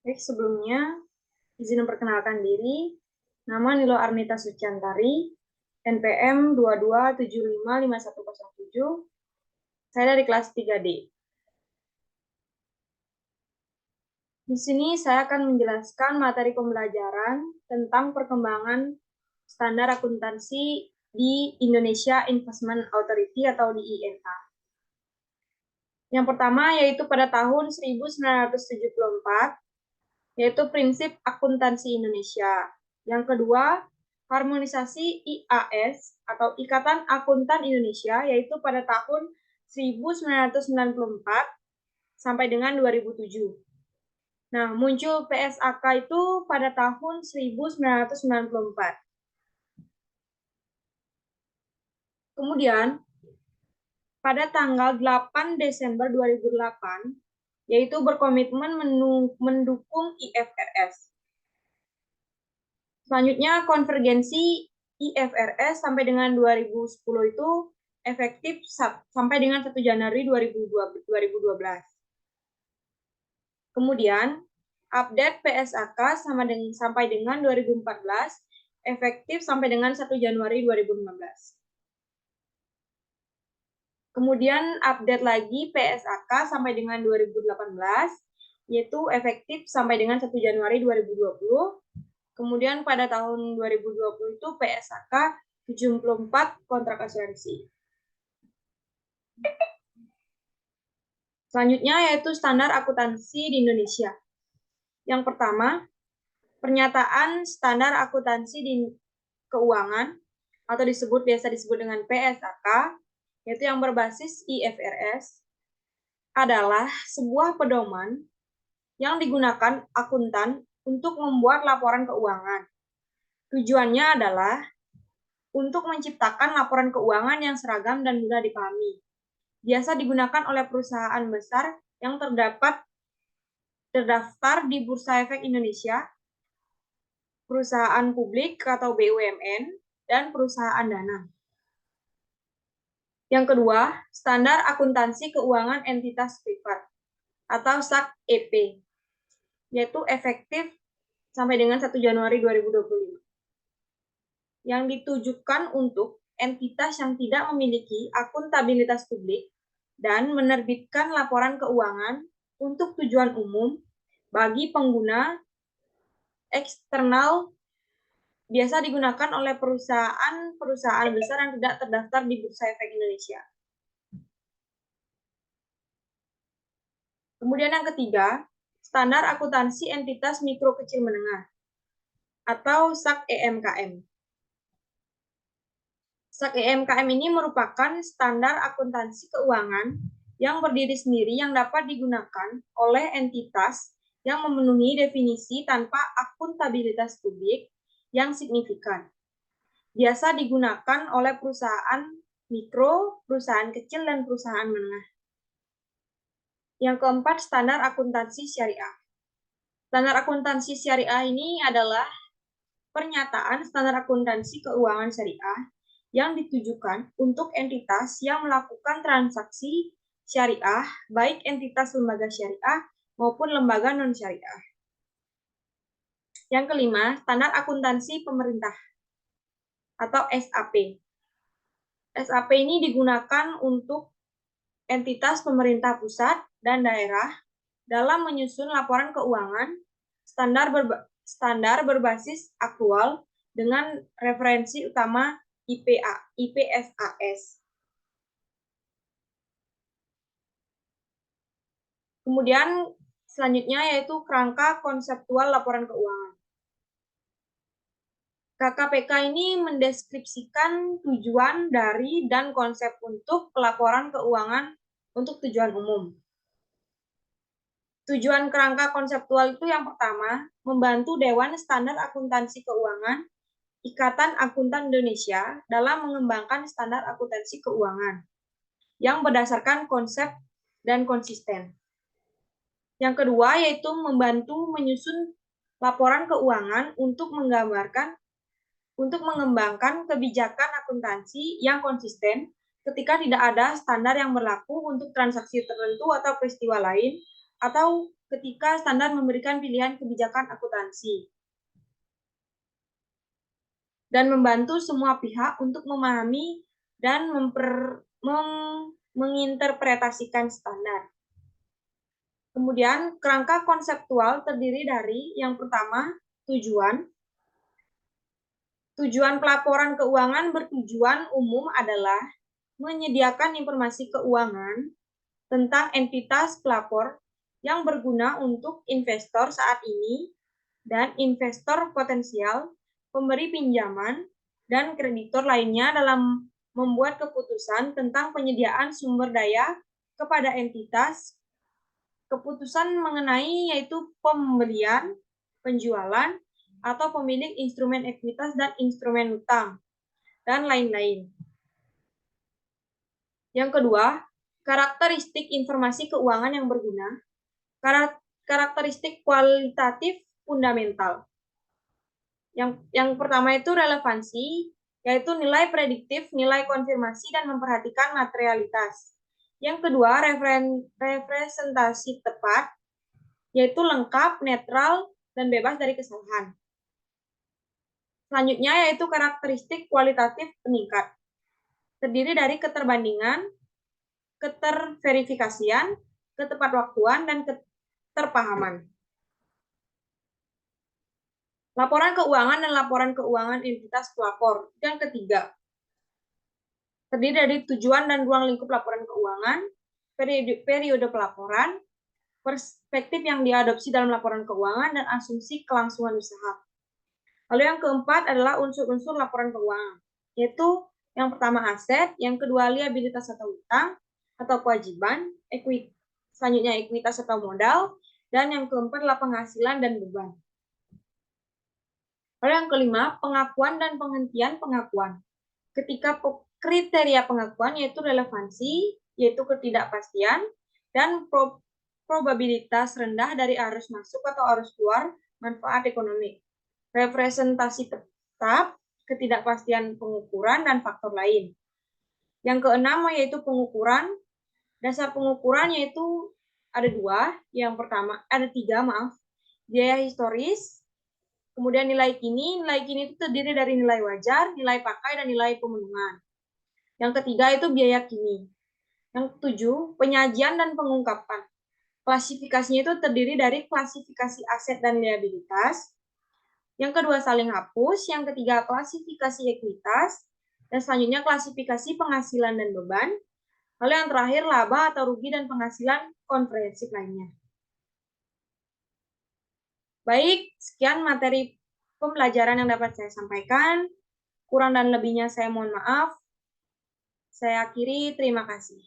Baik, sebelumnya izin memperkenalkan diri. Nama Nilo Arnita Suciantari, NPM 22755107. Saya dari kelas 3D. Di sini saya akan menjelaskan materi pembelajaran tentang perkembangan standar akuntansi di Indonesia Investment Authority atau di INA. Yang pertama yaitu pada tahun 1974, yaitu prinsip akuntansi Indonesia. Yang kedua, harmonisasi IAS atau Ikatan Akuntan Indonesia, yaitu pada tahun 1994 sampai dengan 2007. Nah, muncul PSAK itu pada tahun 1994. Kemudian, pada tanggal 8 Desember 2008, yaitu berkomitmen mendukung IFRS. Selanjutnya, konvergensi IFRS sampai dengan 2010 itu efektif sampai dengan 1 Januari 2012. Kemudian, update PSAK sampai dengan 2014, efektif sampai dengan 1 Januari 2015. Kemudian, update lagi PSAK sampai dengan 2018, yaitu efektif sampai dengan 1 Januari 2020. Kemudian pada tahun 2020 itu PSAK 74 kontrak asuransi. Selanjutnya yaitu standar akuntansi di Indonesia. Yang pertama, pernyataan standar akuntansi di keuangan atau biasa disebut dengan PSAK, yaitu yang berbasis IFRS, adalah sebuah pedoman yang digunakan akuntan untuk membuat laporan keuangan. Tujuannya adalah untuk menciptakan laporan keuangan yang seragam dan mudah dipahami. Biasa digunakan oleh perusahaan besar yang terdaftar di Bursa Efek Indonesia, perusahaan publik atau BUMN, dan perusahaan dana. Yang kedua, standar akuntansi keuangan entitas privat atau SAK-EP, yaitu efektif sampai dengan 1 Januari 2025. Yang ditujukan untuk entitas yang tidak memiliki akuntabilitas publik dan menerbitkan laporan keuangan untuk tujuan umum bagi pengguna eksternal, biasa digunakan oleh perusahaan besar yang tidak terdaftar di Bursa Efek Indonesia. Kemudian yang ketiga, standar akuntansi entitas mikro kecil menengah atau SAK-EMKM. SAK-EMKM ini merupakan standar akuntansi keuangan yang berdiri sendiri yang dapat digunakan oleh entitas yang memenuhi definisi tanpa akuntabilitas publik yang signifikan. Biasa digunakan oleh perusahaan mikro, perusahaan kecil, dan perusahaan menengah. Yang keempat, standar akuntansi syariah. Standar akuntansi syariah ini adalah pernyataan standar akuntansi keuangan syariah yang ditujukan untuk entitas yang melakukan transaksi syariah, baik entitas lembaga syariah maupun lembaga non-syariah. Yang kelima, standar akuntansi pemerintah atau SAP. SAP ini digunakan untuk entitas pemerintah pusat dan daerah dalam menyusun laporan keuangan standar berbasis aktual dengan referensi utama IPSAS. Kemudian selanjutnya yaitu kerangka konseptual laporan keuangan. KKPK ini mendeskripsikan tujuan dari dan konsep untuk pelaporan keuangan untuk tujuan umum. Tujuan kerangka konseptual itu yang pertama, membantu Dewan Standar Akuntansi Keuangan Ikatan Akuntan Indonesia dalam mengembangkan standar akuntansi keuangan yang berdasarkan konsep dan konsisten. Yang kedua yaitu membantu menyusun laporan keuangan untuk mengembangkan kebijakan akuntansi yang konsisten ketika tidak ada standar yang berlaku untuk transaksi tertentu atau peristiwa lain, atau ketika standar memberikan pilihan kebijakan akuntansi. Dan membantu semua pihak untuk memahami dan menginterpretasikan standar. Kemudian, kerangka konseptual terdiri dari yang pertama, tujuan. Tujuan pelaporan keuangan bertujuan umum adalah menyediakan informasi keuangan tentang entitas pelapor yang berguna untuk investor saat ini dan investor potensial, pemberi pinjaman, dan kreditor lainnya dalam membuat keputusan tentang penyediaan sumber daya kepada entitas. Keputusan mengenai yaitu pembelian, penjualan, atau pemilik instrumen ekuitas dan instrumen utang, dan lain-lain. Yang kedua, karakteristik informasi keuangan yang berguna. Karakteristik kualitatif fundamental. Yang pertama itu relevansi, yaitu nilai prediktif, nilai konfirmasi, dan memperhatikan materialitas. Yang kedua, representasi tepat, yaitu lengkap, netral, dan bebas dari kesalahan. Selanjutnya yaitu karakteristik kualitatif peningkat. Terdiri dari keterbandingan, keterverifikasian, ketepatwaktuan, dan keterpahaman. Laporan keuangan dan laporan keuangan entitas pelapor. Yang ketiga, terdiri dari tujuan dan ruang lingkup laporan keuangan, periode pelaporan, perspektif yang diadopsi dalam laporan keuangan, dan asumsi kelangsungan usaha. Lalu yang keempat adalah unsur-unsur laporan keuangan, yaitu yang pertama aset, yang kedua liabilitas atau utang atau kewajiban, selanjutnya ekuitas atau modal, dan yang keempat adalah penghasilan dan beban. Lalu yang kelima, pengakuan dan penghentian pengakuan. Ketika kriteria pengakuan yaitu relevansi, yaitu ketidakpastian, dan probabilitas rendah dari arus masuk atau arus keluar manfaat ekonomi. Representasi tetap, ketidakpastian pengukuran, dan faktor lain. Yang keenam yaitu pengukuran. Dasar pengukuran yaitu ada dua. Yang pertama, ada tiga, biaya historis, kemudian nilai kini. Nilai kini itu terdiri dari nilai wajar, nilai pakai, dan nilai pemenuhan. Yang ketiga itu biaya kini. Yang ketujuh, penyajian dan pengungkapan. Klasifikasinya itu terdiri dari klasifikasi aset dan liabilitas. Yang kedua, saling hapus. Yang ketiga, klasifikasi ekuitas. Dan selanjutnya, klasifikasi penghasilan dan beban. Lalu yang terakhir, laba atau rugi dan penghasilan komprehensif lainnya. Baik, sekian materi pembelajaran yang dapat saya sampaikan. Kurang dan lebihnya saya mohon maaf. Saya akhiri, terima kasih.